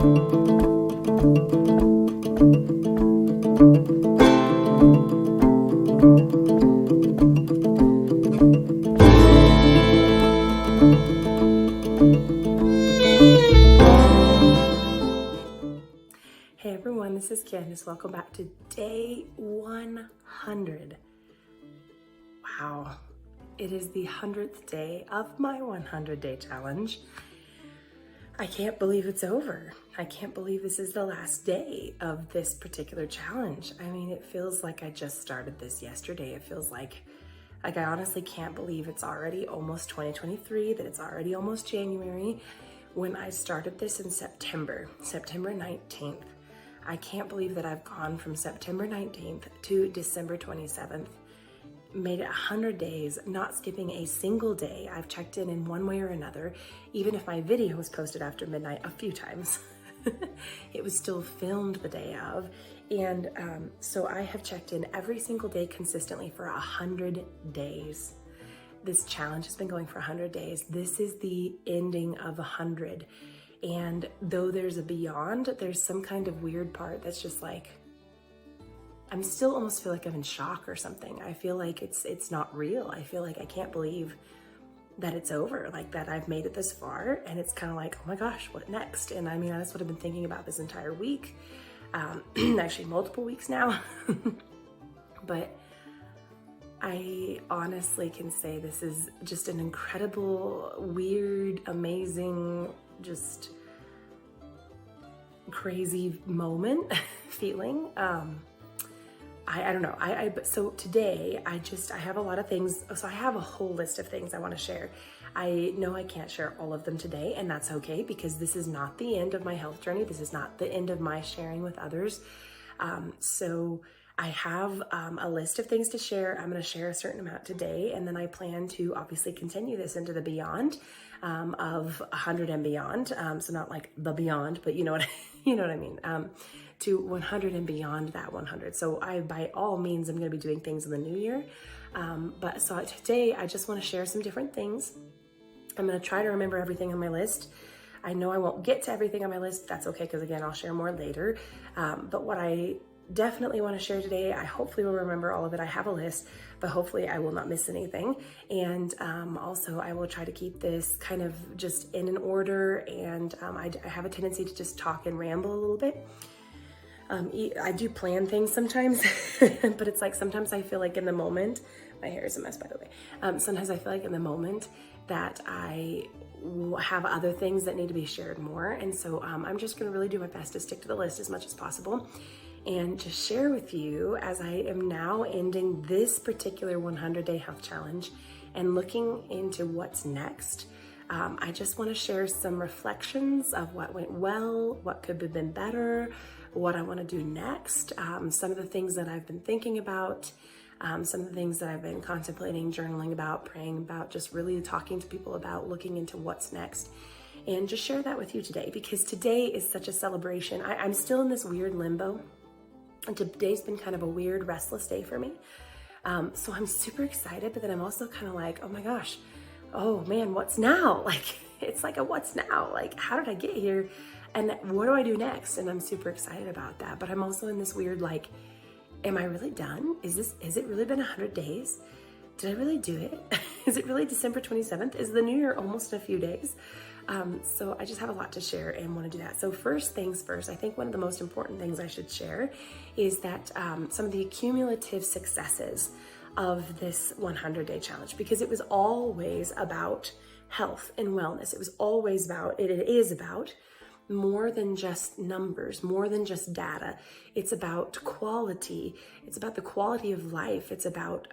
Hey everyone, this is Candace. Welcome back to day 100. Wow, it is the 100th day of my 100-day challenge. I can't believe it's over. I can't believe this is the last day of this particular challenge. I mean, it feels like I just started this yesterday. It feels like I honestly can't believe it's already almost 2023, that it's already almost January when I started this in September 19th. I can't believe that I've gone from September 19th to December 27th, made it 100 days, not skipping a single day. I've checked in one way or another, even if my video was posted after midnight a few times. It was still filmed the day of. And so I have checked in every single day consistently for 100 days. This challenge has been going for 100 days. This is the ending of 100. And though there's a beyond, there's some kind of weird part that's just like, I'm still almost feel like I'm in shock or something. I feel like it's not real. I feel like I can't believe that it's over, like that I've made it this far. And it's kind of like, oh my gosh, what next? And I mean, that's what I've been thinking about this entire week. Actually multiple weeks now. But I honestly can say this is just an incredible, weird, amazing, just crazy moment feeling. I don't know. So today I have a lot of things. So I have a whole list of things I want to share. I know I can't share all of them today, and that's okay, because this is not the end of my health journey. This is not the end of my sharing with others. So I have a list of things to share. I'm going to share a certain amount today, and then I plan to obviously continue this into the beyond of 100 and beyond. So not like the beyond, but you know what I mean. To 100 and beyond that 100. So by all means, I'm going to be doing things in the new year. But so today I just want to share some different things. I'm going to try to remember everything on my list. I know I won't get to everything on my list. That's okay, because again, I'll share more later. But what I definitely want to share today, I hopefully will remember all of it. I have a list, but hopefully I will not miss anything. And also I will try to keep this kind of just in an order. And I have a tendency to just talk and ramble a little bit. I do plan things sometimes, but it's like sometimes I feel like in the moment, my hair is a mess by the way. Sometimes I feel like in the moment that I have other things that need to be shared more. And so I'm just going to really do my best to stick to the list as much as possible and just share with you as I am now ending this particular 100-day health challenge and looking into what's next. I just want to share some reflections of what went well, what could have been better, what I want to do next, some of the things that I've been thinking about, some of the things that I've been contemplating, journaling about, praying about, just really talking to people about, looking into what's next, and just share that with you today, because today is such a celebration. I'm still in this weird limbo, and today's been kind of a weird, restless day for me. So I'm super excited, but then I'm also kind of like, oh my gosh, oh man, what's now? Like, it's like a what's now? Like, how did I get here? And what do I do next? And I'm super excited about that. But I'm also in this weird, like, am I really done? Is it really been 100 days? Did I really do it? Is it really December 27th? Is the new year almost in a few days? So I just have a lot to share and want to do that. So first things first, I think one of the most important things I should share is that some of the cumulative successes of this 100-day challenge, because it was always about health and wellness. It was always about, it is about more than just numbers, more than just data. It's about quality. It's about the quality of life. It's about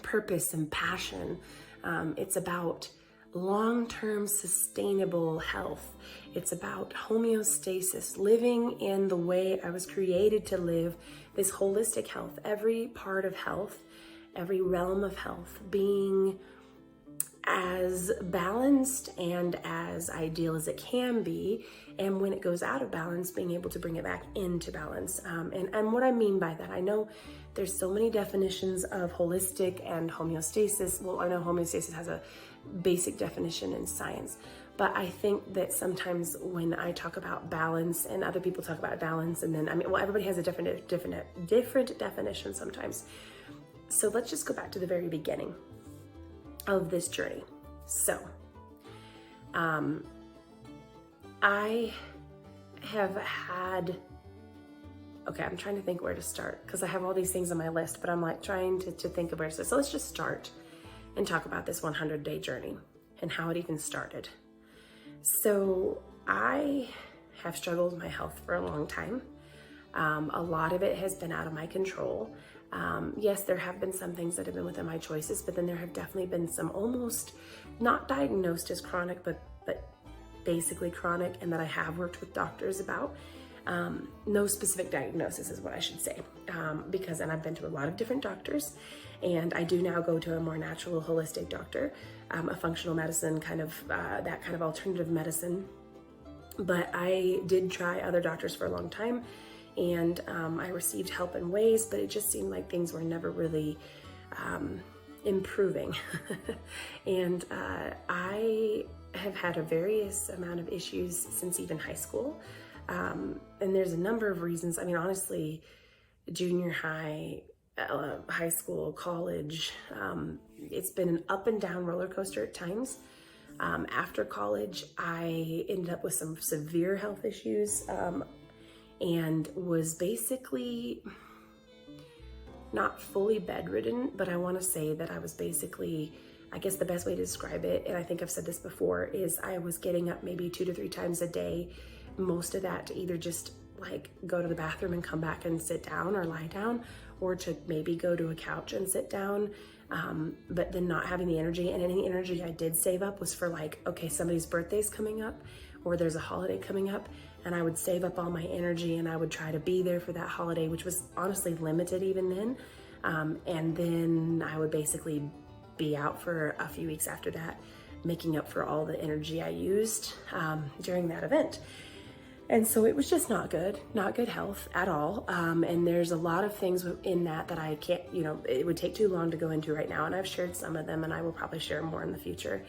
purpose and passion. It's about long-term sustainable health. It's about homeostasis, living in the way I was created to live, this holistic health, every part of health, every realm of health being as balanced and as ideal as it can be. And when it goes out of balance, being able to bring it back into balance. And what I mean by that, I know there's so many definitions of holistic and homeostasis. Well, I know homeostasis has a basic definition in science, But I think that sometimes when I talk about balance and other people talk about balance, and then, well, everybody has a different definition sometimes. So let's just go back to the very beginning of this journey. So, I have had, okay, I'm trying to think where to start because I have all these things on my list, but I'm like trying to think of where to start. So let's just start and talk about this 100-day journey and how it even started. So I have struggled with my health for a long time. A lot of it has been out of my control. Yes, there have been some things that have been within my choices, but then there have definitely been some almost not diagnosed as chronic, but basically chronic, and that I have worked with doctors about. No specific diagnosis is what I should say, because, and I've been to a lot of different doctors, and I do now go to a more natural, holistic doctor, a functional medicine kind of, that kind of alternative medicine. But I did try other doctors for a long time, and I received help in ways, but it just seemed like things were never really improving. And I have had a various amount of issues since even high school. And there's a number of reasons. I mean, honestly, junior high, high school, college, it's been an up and down roller coaster at times. After college, I ended up with some severe health issues, and was basically not fully bedridden, but I want to say that I was basically, I guess the best way to describe it, and I think I've said this before, is I was getting up maybe 2 to 3 times a day, most of that to either just like go to the bathroom and come back and sit down or lie down, or to maybe go to a couch and sit down, but then not having the energy. And any energy I did save up was for like, okay, somebody's birthday's coming up, or there's a holiday coming up, and I would save up all my energy and I would try to be there for that holiday, which was honestly limited even then. And then I would basically be out for a few weeks after that, making up for all the energy I used during that event. And so it was just not good health at all. And there's a lot of things in that I can't, it would take too long to go into right now. And I've shared some of them, and I will probably share more in the future.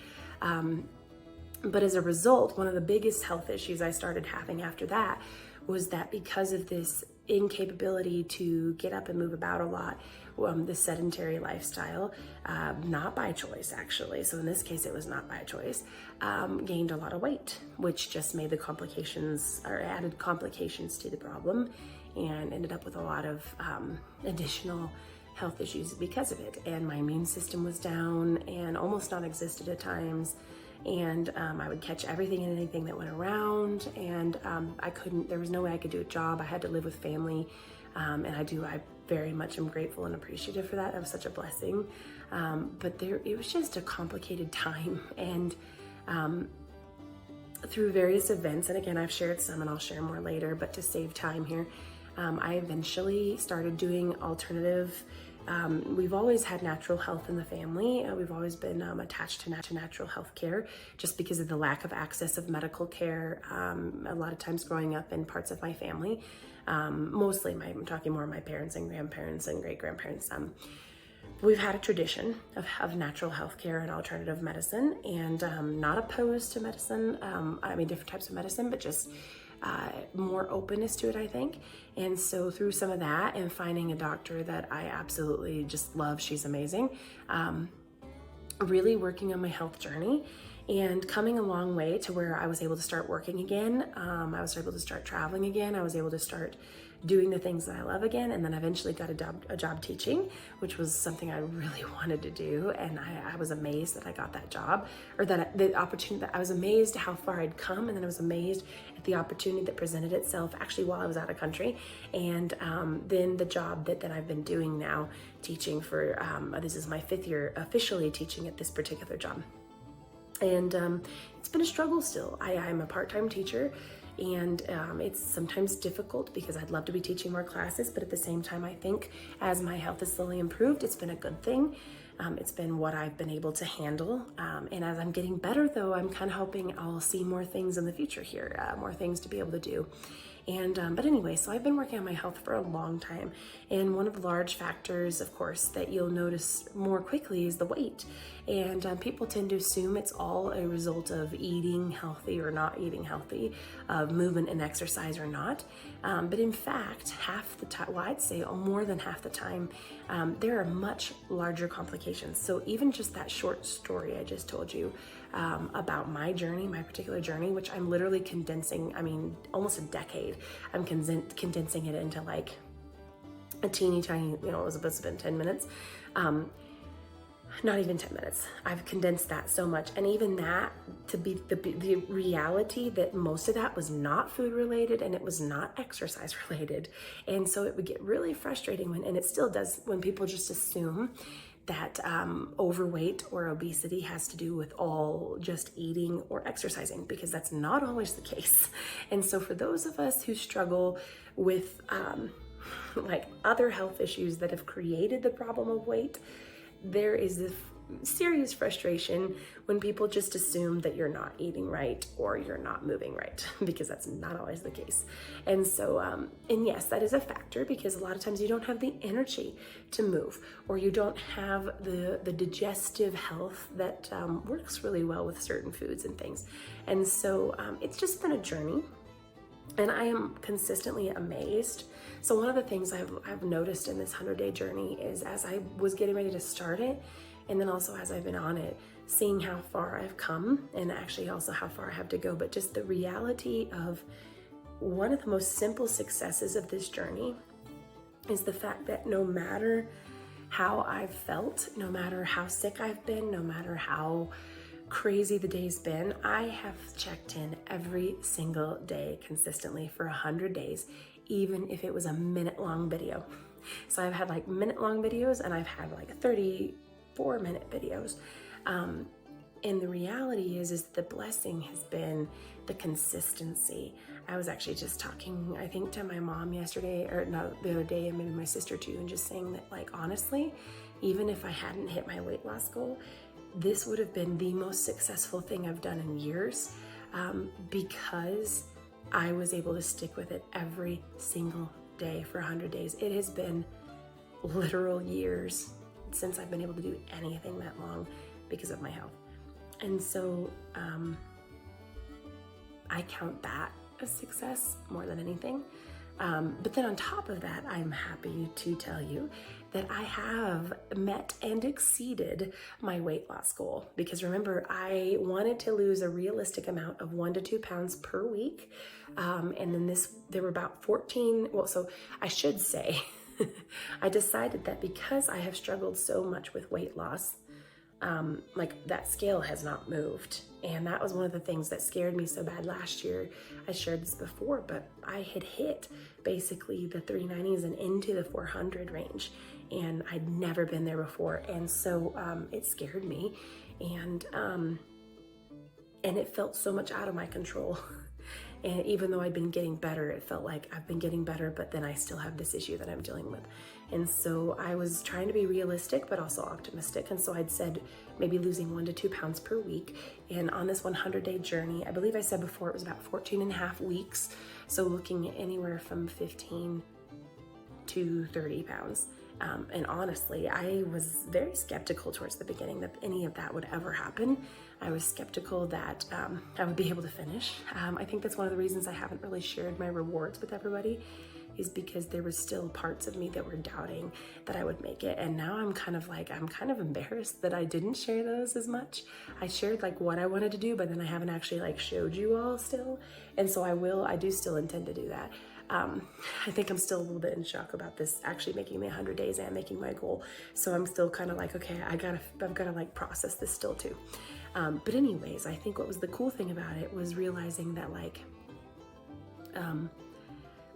But as a result, one of the biggest health issues I started having after that was that because of this incapability to get up and move about a lot, the sedentary lifestyle, not by choice actually, so in this case it was not by choice, gained a lot of weight, which just made the complications, or added complications to the problem, and ended up with a lot of additional health issues because of it. And my immune system was down and almost non-existent at times. And I would catch everything and anything that went around, and there was no way I could do a job. I had to live with family, and I very much am grateful and appreciative for that. That was such a blessing. But it was just a complicated time, and through various events, and again, I've shared some and I'll share more later, but to save time here, I eventually started doing alternative. We've always had natural health in the family. We've always been attached to natural health care, just because of the lack of access of medical care. A lot of times growing up in parts of my family, mostly I'm talking more of my parents and grandparents and great-grandparents. We've had a tradition of natural health care and alternative medicine, and not opposed to medicine. Different types of medicine, but just more openness to it, I think. And so through some of that and finding a doctor that I absolutely just love, she's amazing, really working on my health journey and coming a long way to where I was able to start working again. I was able to start traveling again. I was able to start doing the things that I love again, and then eventually got a job teaching, which was something I really wanted to do. And I was amazed that I got that job, or that the opportunity, that I was amazed how far I'd come, and then I was amazed at the opportunity that presented itself actually while I was out of country. And then the job that I've been doing now, teaching for, this is my 5th year officially teaching at this particular job. And it's been a struggle still. I'm a part-time teacher, and it's sometimes difficult because I'd love to be teaching more classes, but at the same time, I think as my health has slowly improved, it's been a good thing. It's been what I've been able to handle. And as I'm getting better though, I'm kind of hoping I'll see more things in the future here, more things to be able to do. And, but anyway, so I've been working on my health for a long time. And one of the large factors, of course, that you'll notice more quickly is the weight. And people tend to assume it's all a result of eating healthy or not eating healthy, of movement and exercise or not. But in fact, half the time, well, I'd say more than half the time, there are much larger complications. So even just that short story I just told you about my journey, my particular journey, which I'm literally condensing, I mean, almost a decade, I'm condensing it into like a teeny tiny, you know, it was supposed to have been 10 minutes. Not even 10 minutes. I've condensed that so much. And even that, to be the reality that most of that was not food related and it was not exercise related. And so it would get really frustrating when, and it still does, when people just assume that overweight or obesity has to do with all just eating or exercising, because that's not always the case. And so for those of us who struggle with like other health issues that have created the problem of weight, there is a serious frustration when people just assume that you're not eating right or you're not moving right, because that's not always the case. And so, and yes, that is a factor, because a lot of times you don't have the energy to move, or you don't have the digestive health that works really well with certain foods and things. And so it's just been a journey. And I am consistently amazed. So one of the things I've noticed in this 100-day journey is, as I was getting ready to start it, and then also as I've been on it, seeing how far I've come, and actually also how far I have to go, but just the reality of one of the most simple successes of this journey is the fact that no matter how I've felt, no matter how sick I've been, no matter how crazy the day's been, I have checked in every single day consistently for 100 days, even if it was a minute-long video. So I've had like minute-long videos, and I've had like 34-minute videos. And the reality is the blessing has been the consistency. I was actually just talking, I think, to my mom yesterday, or no, the other day, and maybe my sister too, and just saying that, like, honestly, even if I hadn't hit my weight loss goal, this would have been the most successful thing I've done in years, because I was able to stick with it every single day for 100 days. It has been literal years since I've been able to do anything that long because of my health. And so I count that a success more than anything. But then on top of that, I'm happy to tell you that I have met and exceeded my weight loss goal. Because remember, I wanted to lose a realistic amount of 1 to 2 pounds per week. And then there were about 14, well, so I should say, I decided that because I have struggled so much with weight loss, like that scale has not moved. And that was one of the things that scared me so bad last year. I shared this before, but I had hit basically the 390s and into the 400 range, and I'd never been there before. And so it scared me, and it felt so much out of my control. And even though I'd been getting better, it felt like I've been getting better, but then I still have this issue that I'm dealing with. And so I was trying to be realistic, but also optimistic. And so I'd said maybe losing 1 to 2 pounds per week. And on this 100-day journey, I believe I said before it was about 14 and a half weeks. So looking at anywhere from 15 to 30 pounds. And honestly, I was very skeptical towards the beginning that any of that would ever happen. I was skeptical that I would be able to finish. I think that's one of the reasons I haven't really shared my rewards with everybody, is because there was still parts of me that were doubting that I would make it. And now I'm kind of embarrassed that I didn't share those as much. I shared like what I wanted to do, but then I haven't actually like showed you all still. And so I do still intend to do that. I think I'm still a little bit in shock about this actually making me 100 days and making my goal. So I'm still kind of like, okay, I've got to like process this still too. But anyways, I think what was the cool thing about it was realizing that like,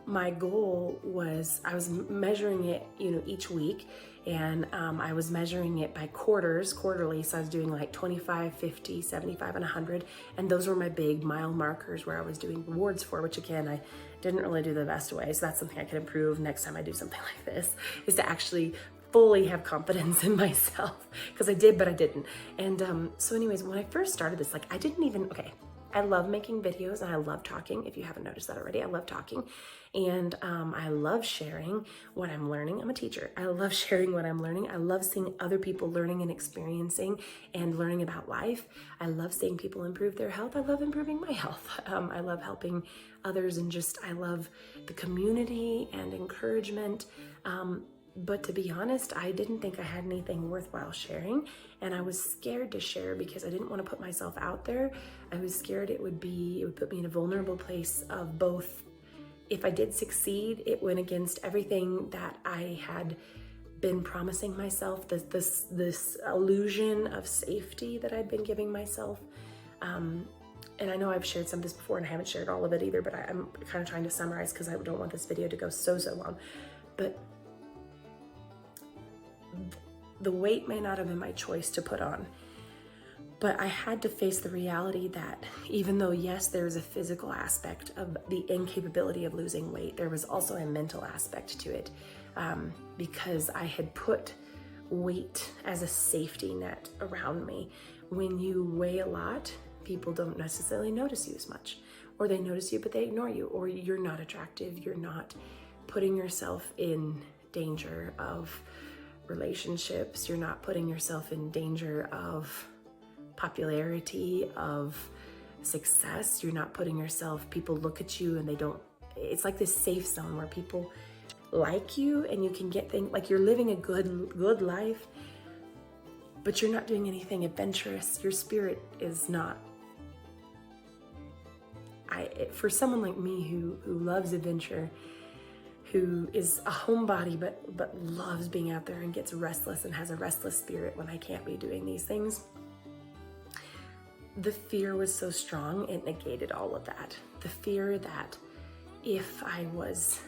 my goal was, I was measuring it, each week, and I was measuring it by quarterly. So I was doing like 25, 50, 75, and 100. And those were my big mile markers where I was doing rewards for, which again, I didn't really do the best way. So that's something I can improve next time I do something like this, is to actually fully have confidence in myself, because I did, but I didn't. And so anyways, when I first started this, like I didn't even, okay, I love making videos and I love talking. If you haven't noticed that already, I love talking. And I love sharing what I'm learning. I'm a teacher. I love sharing what I'm learning. I love seeing other people learning and experiencing and learning about life. I love seeing people improve their health. I love improving my health. I love helping others, and just, I love the community and encouragement. But to be honest, I didn't think I had anything worthwhile sharing, and I was scared to share because I didn't want to put myself out there. I was scared it would put me in a vulnerable place of both. If I did succeed, it went against everything that I had been promising myself, this illusion of safety that I'd been giving myself. And I know I've shared some of this before and I haven't shared all of it either, but I'm kind of trying to summarize because I don't want this video to go so long. But the weight may not have been my choice to put on, but I had to face the reality that even though, yes, there's a physical aspect of the incapability of losing weight, there was also a mental aspect to it, because I had put weight as a safety net around me. When you weigh a lot, people don't necessarily notice you as much, or they notice you, but they ignore you, or you're not attractive, you're not putting yourself in danger of relationships, you're not putting yourself in danger of popularity, of success, you're not putting yourself, people look at you and they don't, it's like this safe zone where people like you and you can get things, like you're living a good life, but you're not doing anything adventurous. Your spirit is not. For someone like me who loves adventure, who is a homebody but loves being out there and gets restless and has a restless spirit when I can't be doing these things, the fear was so strong, it negated all of that. The fear that if I was,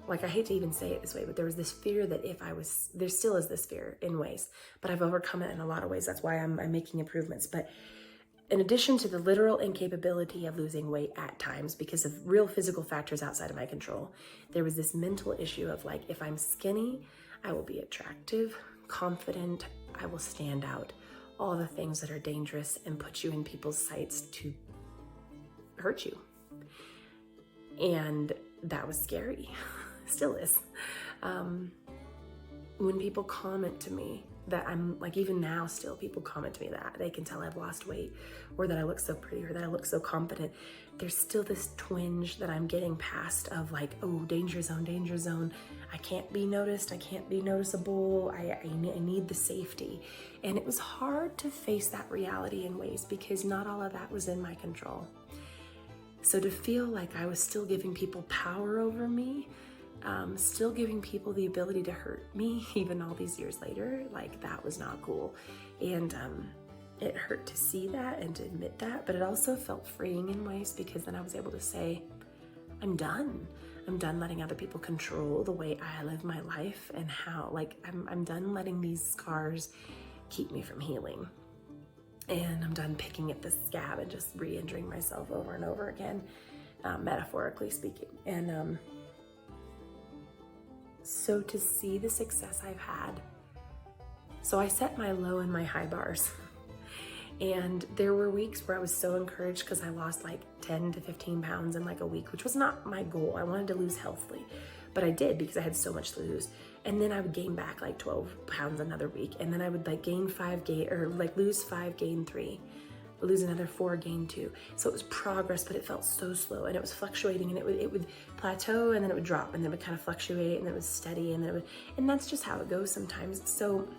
like, I hate to even say it this way, but there was this fear that if I was, there still is this fear in ways, but I've overcome it in a lot of ways. That's why I'm making improvements. But in addition to the literal incapability of losing weight at times because of real physical factors outside of my control, there was this mental issue of, like, if I'm skinny, I will be attractive, confident, I will stand out, all the things that are dangerous and put you in people's sights to hurt you. And that was scary, still is. When people comment to me that I'm, like, even now still people comment to me that they can tell I've lost weight, or that I look so pretty, or that I look so confident, there's still this twinge that I'm getting past of, like, oh, danger zone. I can't be noticed, I can't be noticeable, I need the safety. And it was hard to face that reality in ways because not all of that was in my control. So to feel like I was still giving people power over me, still giving people the ability to hurt me even all these years later, like, that was not cool. And it hurt to see that and to admit that, but it also felt freeing in ways because then I was able to say, I'm done letting other people control the way I live my life and how, like, I'm done letting these scars keep me from healing. And I'm done picking at the scab and just re-injuring myself over and over again, metaphorically speaking. And so to see the success I've had, so I set my low and my high bars. And there were weeks where I was so encouraged because I lost like 10 to 15 pounds in like a week, which was not my goal. I wanted to lose healthily, but I did because I had so much to lose. And then I would gain back like 12 pounds another week. And then I would like lose 5, gain 3, lose another 4, gain 2. So it was progress, but it felt so slow and it was fluctuating, and it would plateau and then it would drop and then it would kind of fluctuate and then it was steady and then it would, and that's just how it goes sometimes. So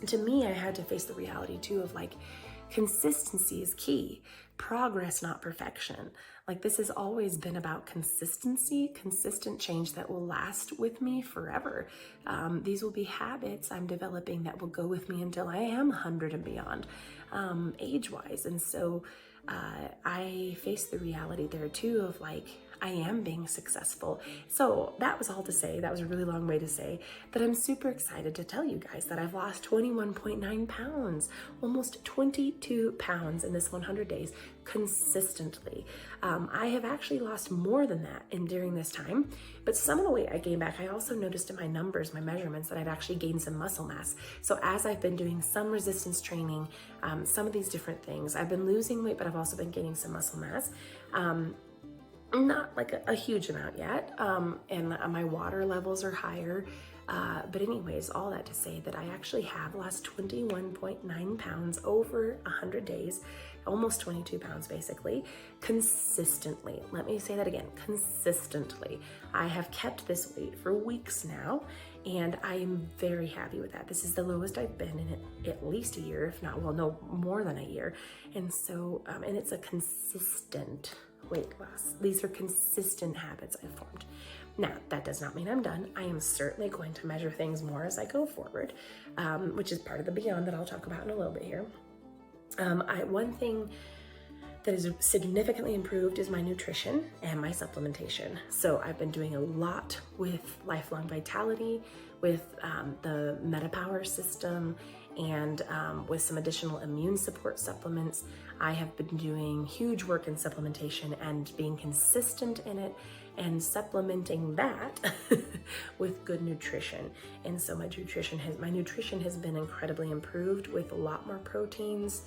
to me, I had to face the reality too of, like, consistency is key. Progress, not perfection. Like, this has always been about consistency, consistent change that will last with me forever. These will be habits I'm developing that will go with me until I am 100 and beyond, age-wise. And so I face the reality there too of, like, I am being successful. So that was all to say, that was a really long way to say that I'm super excited to tell you guys that I've lost 21.9 pounds, almost 22 pounds in this 100 days consistently. I have actually lost more than that during this time, but some of the weight I gained back, I also noticed in my numbers, my measurements, that I've actually gained some muscle mass. So as I've been doing some resistance training, some of these different things, I've been losing weight, but I've also been gaining some muscle mass. Not like a huge amount yet, and my water levels are higher. But anyways, all that to say that I actually have lost 21.9 pounds over 100 days, almost 22 pounds basically, consistently. Let me say that again, consistently. I have kept this weight for weeks now, and I am very happy with that. This is the lowest I've been in at least a year, if not, well, no, more than a year. And so, and it's a consistent weight loss. These are consistent habits I've formed. Now, that does not mean I'm done. I am certainly going to measure things more as I go forward, which is part of the beyond that I'll talk about in a little bit here. One thing that is significantly improved is my nutrition and my supplementation. So I've been doing a lot with Lifelong Vitality, with the MetaPower system, and with some additional immune support supplements. I have been doing huge work in supplementation and being consistent in it and supplementing that with good nutrition. And so my nutrition has been incredibly improved with a lot more proteins,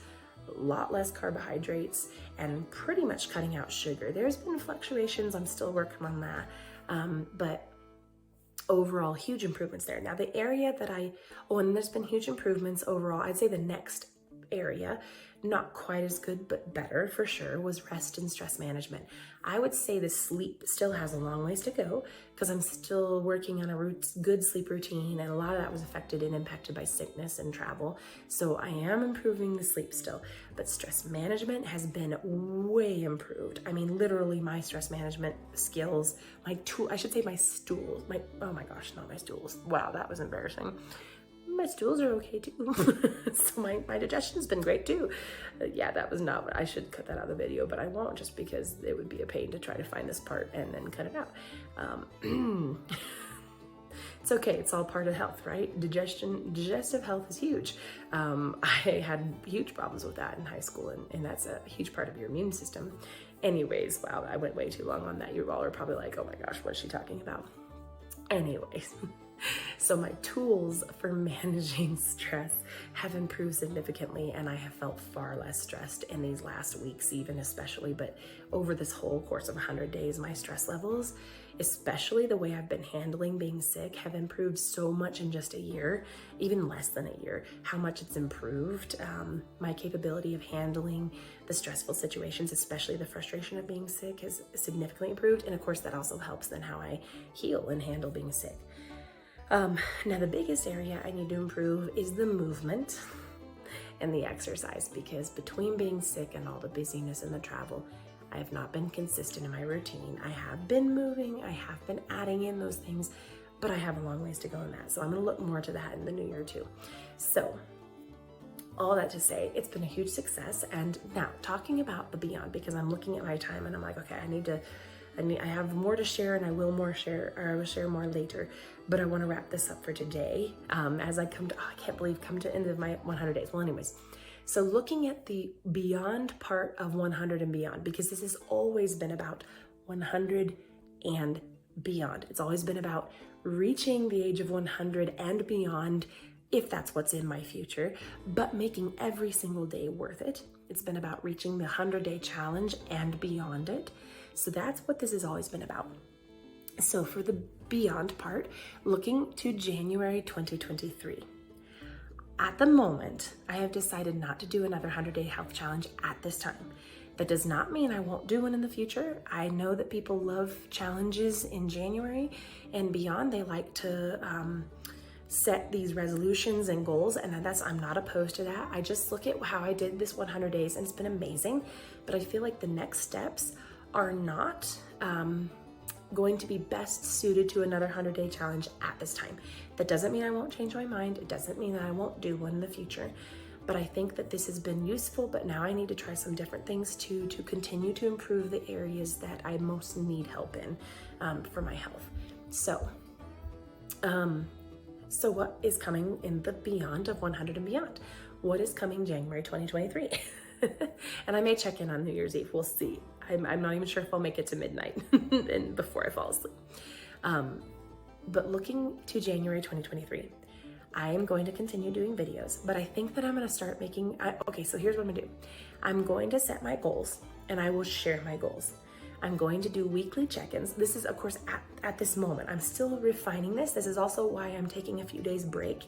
a lot less carbohydrates, and pretty much cutting out sugar. There's been fluctuations, I'm still working on that, but overall huge improvements there. Now the area that and there's been huge improvements overall. I'd say the next area, not quite as good, but better for sure, was rest and stress management. I would say the sleep still has a long ways to go because I'm still working on a good sleep routine, and a lot of that was affected and impacted by sickness and travel. So I am improving the sleep still, but stress management has been way improved. I mean, literally my stress management skills, my stools, oh my gosh, not my stools. Wow, that was embarrassing. My stools are okay too. So my digestion's been great too. Yeah, that was not what I should cut that out of the video, but I won't, just because it would be a pain to try to find this part and then cut it out. It's okay, it's all part of health, right? Digestive health is huge. I had huge problems with that in high school, and that's a huge part of your immune system. Anyways, wow, I went way too long on that. You all are probably like, oh my gosh, what's she talking about? Anyways. So my tools for managing stress have improved significantly, and I have felt far less stressed in these last weeks, even especially, but over this whole course of 100 days, my stress levels, especially the way I've been handling being sick, have improved so much in just a year, even less than a year, how much it's improved. My capability of handling the stressful situations, especially the frustration of being sick, has significantly improved. And of course, that also helps then how I heal and handle being sick. Now the biggest area I need to improve is the movement and the exercise, because between being sick and all the busyness and the travel, I have not been consistent in my routine. I have been moving, I have been adding in those things, but I have a long ways to go in that. So I'm gonna look more to that in the new year too. So all that to say, it's been a huge success. And now talking about the beyond, because I'm looking at my time and I'm like, okay, I have more to share, and I will share more later, but I want to wrap this up for today. As I come to the end of my 100 days. Well, anyways, so looking at the beyond part of 100 and beyond, because this has always been about 100 and beyond. It's always been about reaching the age of 100 and beyond, if that's what's in my future, but making every single day worth it. It's been about reaching the 100-day challenge and beyond it. So that's what this has always been about. So for the beyond part, looking to January 2023. At the moment, I have decided not to do another 100-day health challenge at this time. That does not mean I won't do one in the future. I know that people love challenges in January and beyond. They like to set these resolutions and goals, and I'm not opposed to that. I just look at how I did this 100 days, and it's been amazing, but I feel like the next steps are not going to be best suited to another 100-day challenge at this time. That doesn't mean I won't change my mind. It doesn't mean that I won't do one in the future, but I think that this has been useful, but now I need to try some different things to continue to improve the areas that I most need help in for my health. So what is coming in the beyond of 100 and beyond? What is coming January 2023? And I may check in on New Year's Eve. We'll see. I'm not even sure if I'll make it to midnight and before I fall asleep. But looking to January 2023, I am going to continue doing videos, but I think that I'm going to start making, okay, so here's what I'm going to do. I'm going to set my goals and I will share my goals. I'm going to do weekly check-ins. This is, of course, at this moment. I'm still refining this. This is also why I'm taking a few days break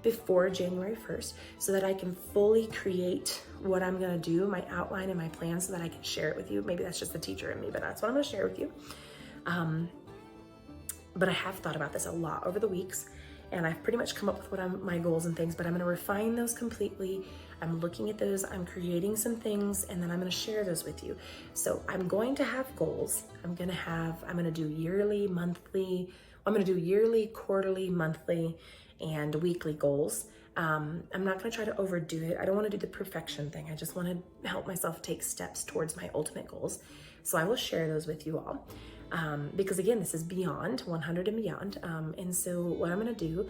before January 1st so that I can fully create what I'm going to do, my outline and my plan, so that I can share it with you. Maybe that's just the teacher in me, but that's what I'm going to share with you. But I have thought about this a lot over the weeks, and I've pretty much come up with my goals and things, but I'm going to refine those completely. I'm looking at those, I'm creating some things, and then I'm going to share those with you. So I'm going to have goals. I'm going to do yearly, monthly, I'm going to do yearly, quarterly, monthly, and weekly goals. I'm not going to try to overdo it. I don't want to do the perfection thing. I just want to help myself take steps towards my ultimate goals. So I will share those with you all. Because again, this is beyond 100 and beyond. And so what I'm going to do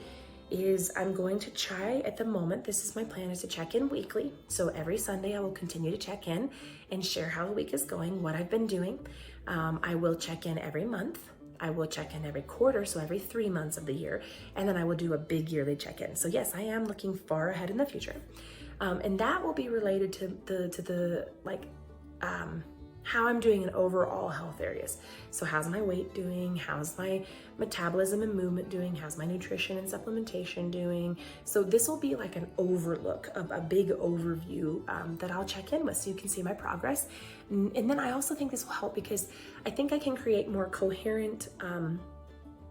is I'm going to try at the moment, this is my plan, is to check in weekly. So every Sunday I will continue to check in and share how the week is going, what I've been doing. I will check in every month. I will check in every quarter, so every 3 months of the year. And then I will do a big yearly check-in. So yes, I am looking far ahead in the future. And that will be related to the how I'm doing in overall health areas. So how's my weight doing? How's my metabolism and movement doing? How's my nutrition and supplementation doing? So this will be like an overlook of a big overview that I'll check in with so you can see my progress. And then I also think this will help because I think I can create more coherent,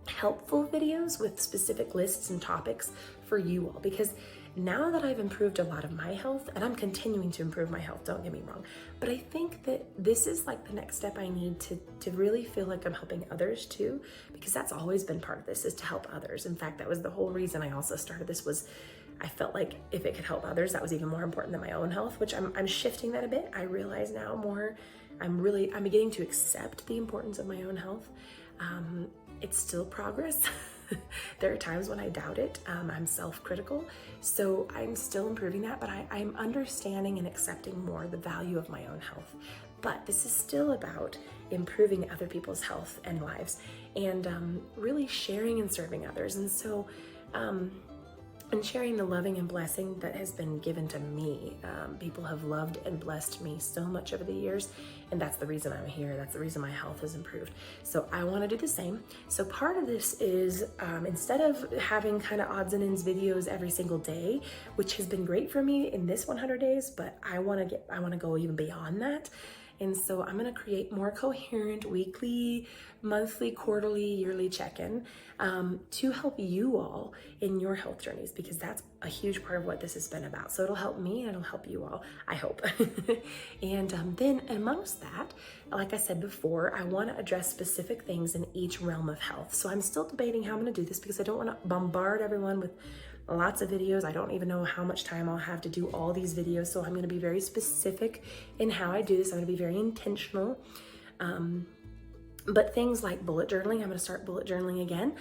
helpful videos with specific lists and topics for you all, because now that I've improved a lot of my health, and I'm continuing to improve my health, don't get me wrong, but I think that this is like the next step I need to really feel like I'm helping others too, because that's always been part of this, is to help others. In fact, that was the whole reason I also started this, was I felt like if it could help others, that was even more important than my own health, which I'm shifting that a bit. I realize now more, I'm beginning to accept the importance of my own health. It's still progress. There are times when I doubt it. I'm self-critical, so I'm still improving that, but I'm understanding and accepting more the value of my own health. But this is still about improving other people's health and lives, and really sharing and serving others. And so, and sharing the loving and blessing that has been given to me. People have loved and blessed me so much over the years, and that's the reason I'm here. That's the reason my health has improved. So I want to do the same. So part of this is instead of having kind of odds and ends videos every single day, which has been great for me in this 100 days, but I want to go even beyond that. And so I'm going to create more coherent weekly, monthly, quarterly, yearly check-in to help you all in your health journeys, because that's a huge part of what this has been about. So it'll help me and it'll help you all, I hope. And then amongst that, like I said before, I want to address specific things in each realm of health. So I'm still debating how I'm going to do this, because I don't want to bombard everyone with lots of videos. I don't even know how much time I'll have to do all these videos. So I'm going to be very specific in how I do this. I'm going to be very intentional. But things like bullet journaling, I'm going to start bullet journaling again,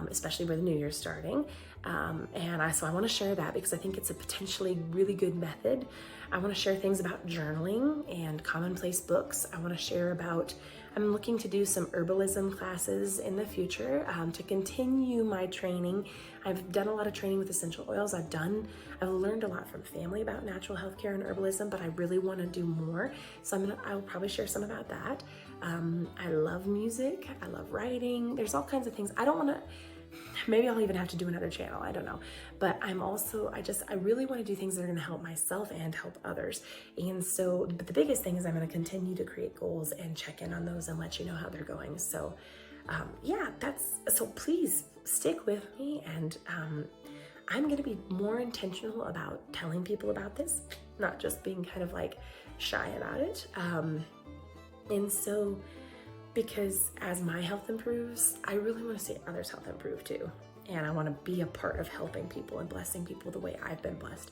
especially with the new year starting. So I want to share that because I think it's a potentially really good method. I want to share things about journaling and commonplace books. I want to share about, I'm looking to do some herbalism classes in the future to continue my training. I've done a lot of training with essential oils. I've learned a lot from family about natural healthcare and herbalism, but I really want to do more. So I'll probably share some about that. I love music. I love writing. There's all kinds of things. Maybe I'll even have to do another channel. I don't know. But I really want to do things that are going to help myself and help others. And so, but the biggest thing is I'm going to continue to create goals and check in on those and let you know how they're going. So, so please stick with me, and I'm going to be more intentional about telling people about this, not just being kind of like shy about it. And so, because as my health improves, I really want to see others' health improve too. And I want to be a part of helping people and blessing people the way I've been blessed.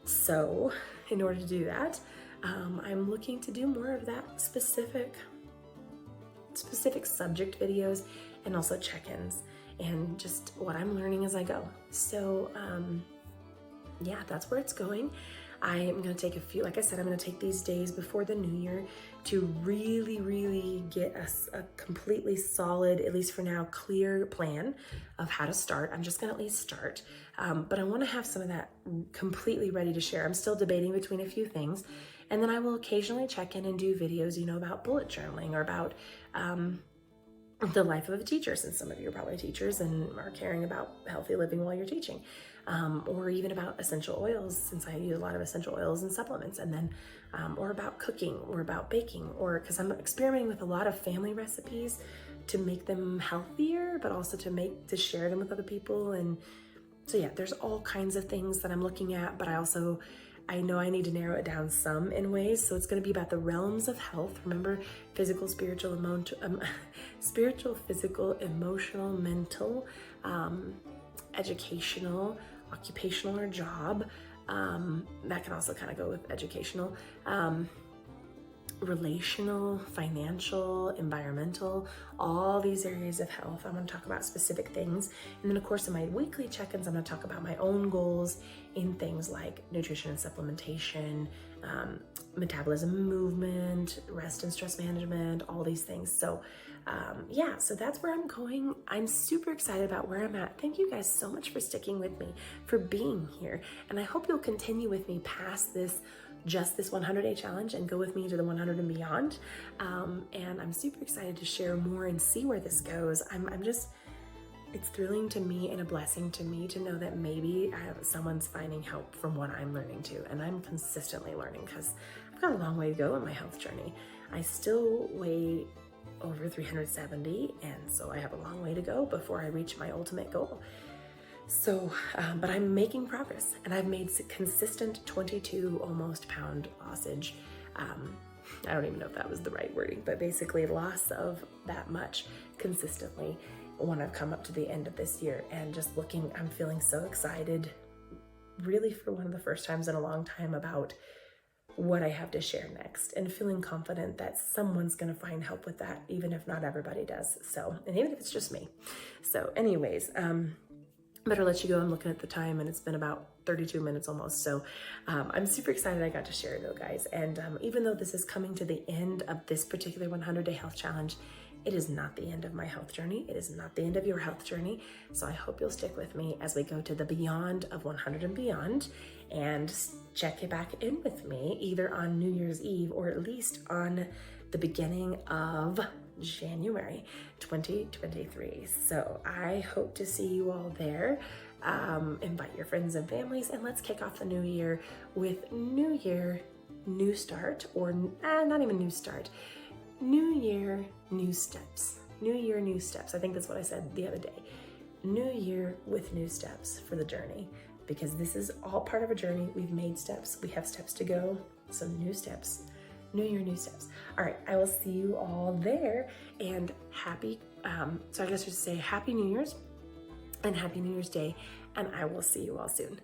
So in order to do that, I'm looking to do more of that specific subject videos, and also check-ins and just what I'm learning as I go. So yeah, that's where it's going. I am going to take a few, like I said, I'm going to take these days before the new year to really get a completely solid, at least for now, clear plan of how to start. I'm just going to at least start, but I want to have some of that completely ready to share. I'm still debating between a few things, and then I will occasionally check in and do videos, you know, about bullet journaling or about the life of a teacher, since some of you are probably teachers and are caring about healthy living while you're teaching, or even about essential oils, since I use a lot of essential oils and supplements, and then or about cooking or about baking, or because I'm experimenting with a lot of family recipes to make them healthier, but also to share them with other people. And so yeah, there's all kinds of things that I'm looking at, but I know I need to narrow it down some in ways. So it's going to be about the realms of health. Remember, physical, spiritual, physical, emotional, mental, educational, occupational or job. That can also kind of go with educational, relational, financial, environmental, all these areas of health. I'm going to talk about specific things. And then of course in my weekly check-ins, I'm going to talk about my own goals in things like nutrition and supplementation, metabolism, movement, rest and stress management, all these things. So yeah, so that's where I'm going. I'm super excited about where I'm at. Thank you guys so much for sticking with me, for being here. And I hope you'll continue with me past this 100-day challenge and go with me to the 100 and beyond. And I'm super excited to share more and see where this goes. It's thrilling to me and a blessing to me to know that maybe someone's finding help from what I'm learning too. And I'm consistently learning, because I've got a long way to go in my health journey. I still weigh over 370, and so I have a long way to go before I reach my ultimate goal. So, but I'm making progress, and I've made consistent 22 almost pound lossage. I don't even know if that was the right wording, but basically loss of that much consistently when I've come up to the end of this year. And just I'm feeling so excited, really for one of the first times in a long time, about what I have to share next, and feeling confident that someone's going to find help with that, even if not everybody does. So, and even if it's just me. So anyways, better let you go. I'm looking at the time and it's been about 32 minutes almost. So I'm super excited I got to share though, guys. And even though this is coming to the end of this particular 100-day health challenge, it is not the end of my health journey. It is not the end of your health journey. So I hope you'll stick with me as we go to the beyond of 100 and beyond, and check it back in with me either on New Year's Eve or at least on the beginning of January 2023. So I hope to see you all there. Invite your friends and families, and let's kick off the new year with New Year, New Start, or not even New Start. New Year, New Steps. New Year, New Steps. I think that's what I said the other day. New year with new steps for the journey, because this is all part of a journey. We've made steps. We have steps to go. So new steps. New year, new steps. All right, I will see you all there, and so I guess just say Happy New Year's and Happy New Year's Day, and I will see you all soon.